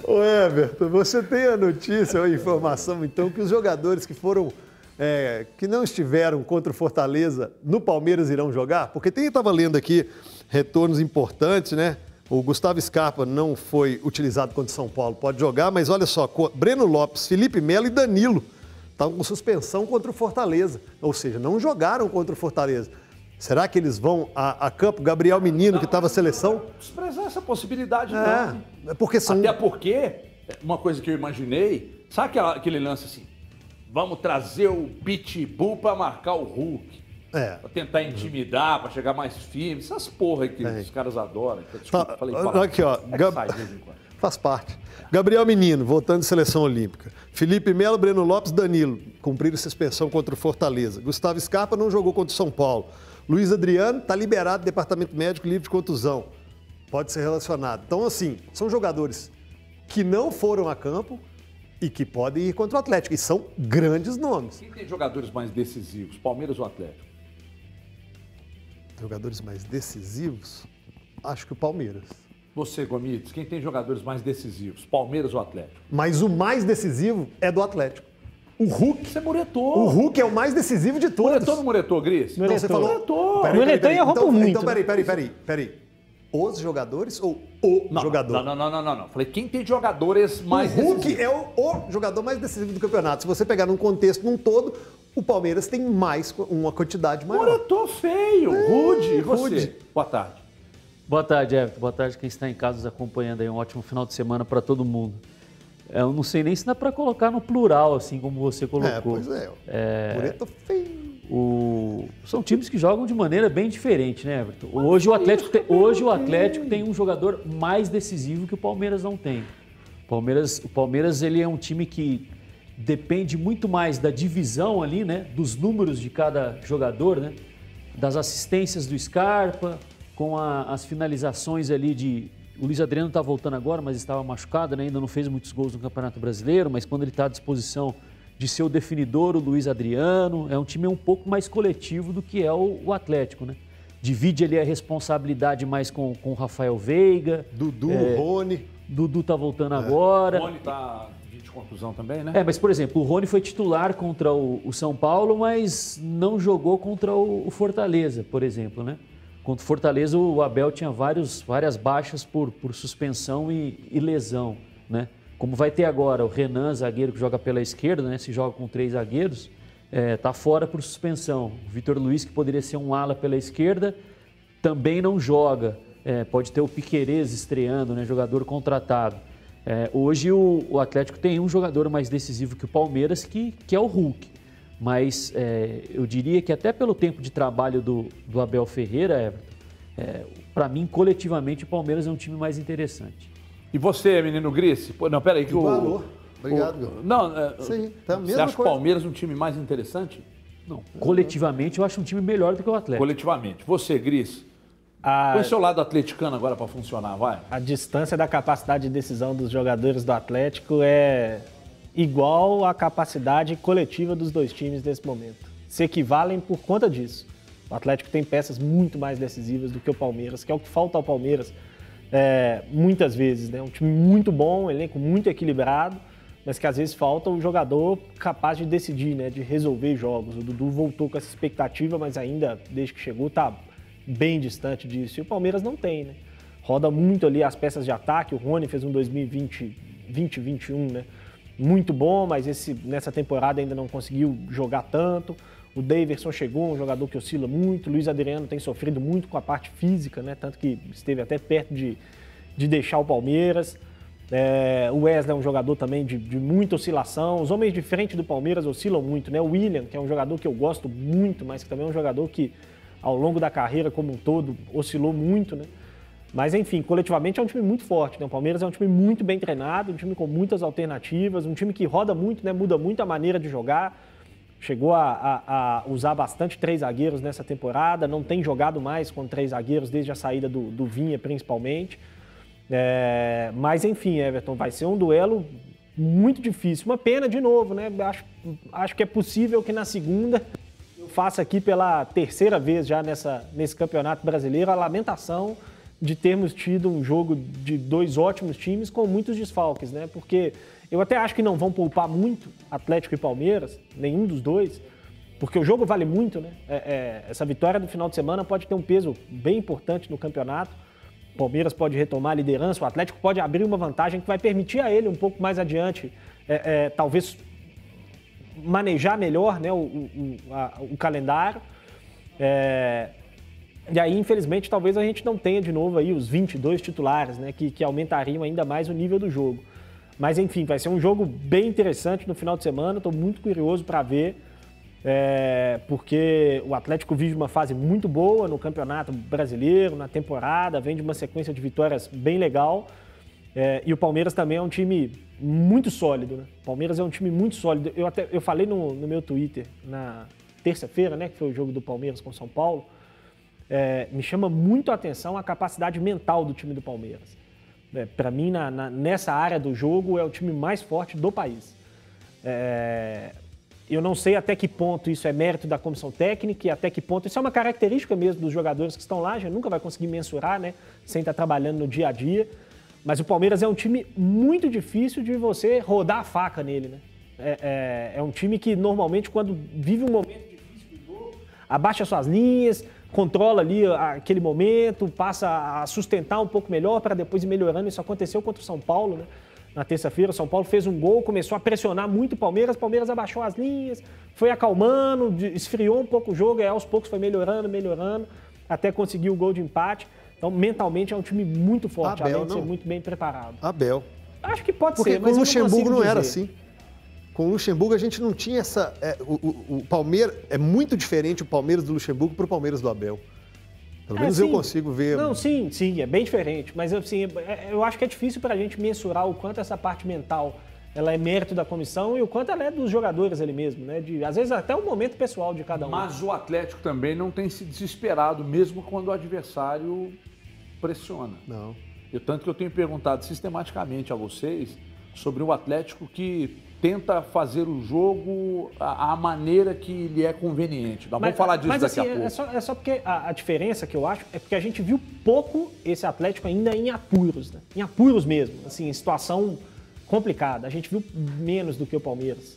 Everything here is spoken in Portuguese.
Ô Everton, você tem a notícia ou a informação, então, que os jogadores que foram, que não estiveram contra o Fortaleza no Palmeiras irão jogar? Porque estava lendo aqui retornos importantes, né? O Gustavo Scarpa não foi utilizado contra o São Paulo, pode jogar, mas olha só, Breno Lopes, Felipe Melo e Danilo estavam com suspensão contra o Fortaleza, ou seja, não jogaram contra o Fortaleza. Será que eles vão a campo? Gabriel Menino, que estava na seleção? Desprezar essa possibilidade, não. Porque são... Até porque, uma coisa que eu imaginei, sabe aquele lance assim, vamos trazer o Pitbull para marcar o Hulk. Pra tentar intimidar, para chegar mais firme. Essas porra aí que os caras adoram. Desculpa, falei aqui, ó. Sai de vez em quando. Faz parte. Gabriel Menino, voltando de seleção olímpica. Felipe Melo, Breno Lopes, Danilo, cumpriram suspensão contra o Fortaleza. Gustavo Scarpa não jogou contra o São Paulo. Luiz Adriano está liberado do departamento médico livre de contusão. Pode ser relacionado. Então, assim, são jogadores que não foram a campo e que podem ir contra o Atlético. E são grandes nomes. Quem tem jogadores mais decisivos, Palmeiras ou Atlético? Jogadores mais decisivos? Acho que o Palmeiras. Você, Gomides, quem tem jogadores mais decisivos, Palmeiras ou Atlético? Mas o mais decisivo é do Atlético. O Hulk. Você muretou. O Hulk é o mais decisivo de todos. Muretou ou não muretou, Gris? Não, você falou... Muretou e errou por muito. Então, peraí. Os jogadores ou o jogador? Não. Falei, quem tem jogadores mais decisivos? O Hulk decisivos? é o jogador mais decisivo do campeonato. Se você pegar num contexto, num todo, o Palmeiras tem uma quantidade maior. Muretou feio. Rude. E você? Rude. Boa tarde. Boa tarde, Everton. Boa tarde quem está em casa nos acompanhando aí. Um ótimo final de semana para todo mundo. Eu não sei nem se dá para colocar no plural, assim como você colocou. Pois é. Muretou feio. São times que jogam de maneira bem diferente, né, Everton? Hoje o Atlético tem um jogador mais decisivo que o Palmeiras não tem. O Palmeiras ele é um time que depende muito mais da divisão ali, né, dos números de cada jogador, né, das assistências do Scarpa, com as finalizações ali o Luiz Adriano está voltando agora, mas estava machucado, né, ainda não fez muitos gols no Campeonato Brasileiro, mas quando ele está à disposição de ser o definidor, o Luiz Adriano, é um time um pouco mais coletivo do que é o Atlético, né? Divide ali a responsabilidade mais com o Rafael Veiga. Dudu, Rony. Dudu tá voltando agora. O Rony tá de contusão também, né? Mas por exemplo, o Rony foi titular contra o São Paulo, mas não jogou contra o Fortaleza, por exemplo, né? Contra o Fortaleza, o Abel tinha várias baixas por suspensão e lesão, né? Como vai ter agora o Renan, zagueiro que joga pela esquerda, né? Se joga com 3 zagueiros, tá fora por suspensão. O Vitor Luiz, que poderia ser um ala pela esquerda, também não joga. Pode ter o Piquerez estreando, né? Jogador contratado. Hoje o Atlético tem um jogador mais decisivo que o Palmeiras, que é o Hulk. Mas eu diria que até pelo tempo de trabalho do Abel Ferreira, Everton, para mim, coletivamente, o Palmeiras é um time mais interessante. E você, menino Gris? Não, peraí. Valor. Obrigado, Gil. Sim, tá a mesma você acha coisa. o Palmeiras um time mais interessante? Não, coletivamente eu acho um time melhor do que o Atlético. Coletivamente. Você, Gris? Põe seu lado atleticano agora para funcionar, vai. A distância da capacidade de decisão dos jogadores do Atlético é igual à capacidade coletiva dos dois times nesse momento. Se equivalem por conta disso. O Atlético tem peças muito mais decisivas do que o Palmeiras, que é o que falta ao Palmeiras muitas vezes, né? Um time muito bom, um elenco muito equilibrado, mas que às vezes falta o jogador capaz de decidir, né? De resolver jogos. O Dudu voltou com essa expectativa, mas ainda, desde que chegou, está bem distante disso. E o Palmeiras não tem, né? Roda muito ali as peças de ataque. O Rony fez um 2020-21, né? Muito bom, mas nessa temporada ainda não conseguiu jogar tanto. O Daverson chegou, um jogador que oscila muito. O Luiz Adriano tem sofrido muito com a parte física, né? Tanto que esteve até perto de deixar o Palmeiras. O Wesley é um jogador também de muita oscilação. Os homens de frente do Palmeiras oscilam muito, né? O William, que é um jogador que eu gosto muito, mas que também é um jogador que, ao longo da carreira como um todo, oscilou muito, né? Mas, enfim, coletivamente é um time muito forte, né? O Palmeiras é um time muito bem treinado, um time com muitas alternativas, um time que roda muito, né? Muda muito a maneira de jogar. Chegou a usar bastante 3 zagueiros nessa temporada, não tem jogado mais com 3 zagueiros desde a saída do Vinha, principalmente. Mas, enfim, Everton, vai ser um duelo muito difícil. Uma pena, de novo, né? Acho que é possível que na segunda eu faça aqui pela 3ª vez já nesse Campeonato Brasileiro a lamentação de termos tido um jogo de 2 ótimos times com muitos desfalques, né? Porque eu até acho que não vão poupar muito Atlético e Palmeiras, nenhum dos dois, porque o jogo vale muito, né? Essa vitória do final de semana pode ter um peso bem importante no campeonato. O Palmeiras pode retomar a liderança, o Atlético pode abrir uma vantagem que vai permitir a ele um pouco mais adiante, talvez manejar melhor, né, o calendário. E aí, infelizmente, talvez a gente não tenha de novo aí os 22 titulares, né, que aumentariam ainda mais o nível do jogo. Mas, enfim, vai ser um jogo bem interessante no final de semana, estou muito curioso para ver, porque o Atlético vive uma fase muito boa no Campeonato Brasileiro, na temporada, vem de uma sequência de vitórias bem legal, e o Palmeiras também é um time muito sólido, né? O Palmeiras é um time muito sólido. Eu falei no meu Twitter na terça-feira, né, que foi o jogo do Palmeiras com o São Paulo, me chama muito a atenção a capacidade mental do time do Palmeiras. Para mim, nessa área do jogo, é o time mais forte do país. Eu não sei até que ponto isso é mérito da comissão técnica e até que ponto isso é uma característica mesmo dos jogadores que estão lá, a gente nunca vai conseguir mensurar, né, sem estar trabalhando no dia a dia. Mas o Palmeiras é um time muito difícil de você rodar a faca nele, né? É um time que normalmente, quando vive um momento difícil do jogo, abaixa suas linhas, controla ali aquele momento, passa a sustentar um pouco melhor para depois ir melhorando. Isso aconteceu contra o São Paulo, né? Na terça-feira, o São Paulo fez um gol, começou a pressionar muito o Palmeiras abaixou as linhas, foi acalmando, esfriou um pouco o jogo, e aos poucos foi melhorando, até conseguir o gol de empate. Então, mentalmente, é um time muito forte, além de ser muito bem preparado. Abel. Acho que pode ser, mas com o Luxemburgo não era assim. Com o Luxemburgo a gente não tinha essa... o Palmeiras... É muito diferente o Palmeiras do Luxemburgo para o Palmeiras do Abel. Pelo menos eu consigo ver... Não, sim, é bem diferente. Mas assim, eu acho que é difícil para a gente mensurar o quanto essa parte mental ela é mérito da comissão e o quanto ela é dos jogadores ali mesmo, né? Às vezes até o momento pessoal de cada um. Mas o Atlético também não tem se desesperado, mesmo quando o adversário pressiona. Não. Tanto que eu tenho perguntado sistematicamente a vocês sobre o Atlético que tenta fazer o jogo à maneira que lhe é conveniente. Nós vamos falar disso daqui a pouco. É só porque a diferença que eu acho é porque a gente viu pouco esse Atlético ainda em apuros, né? Em apuros mesmo, assim, em situação complicada. A gente viu menos do que o Palmeiras.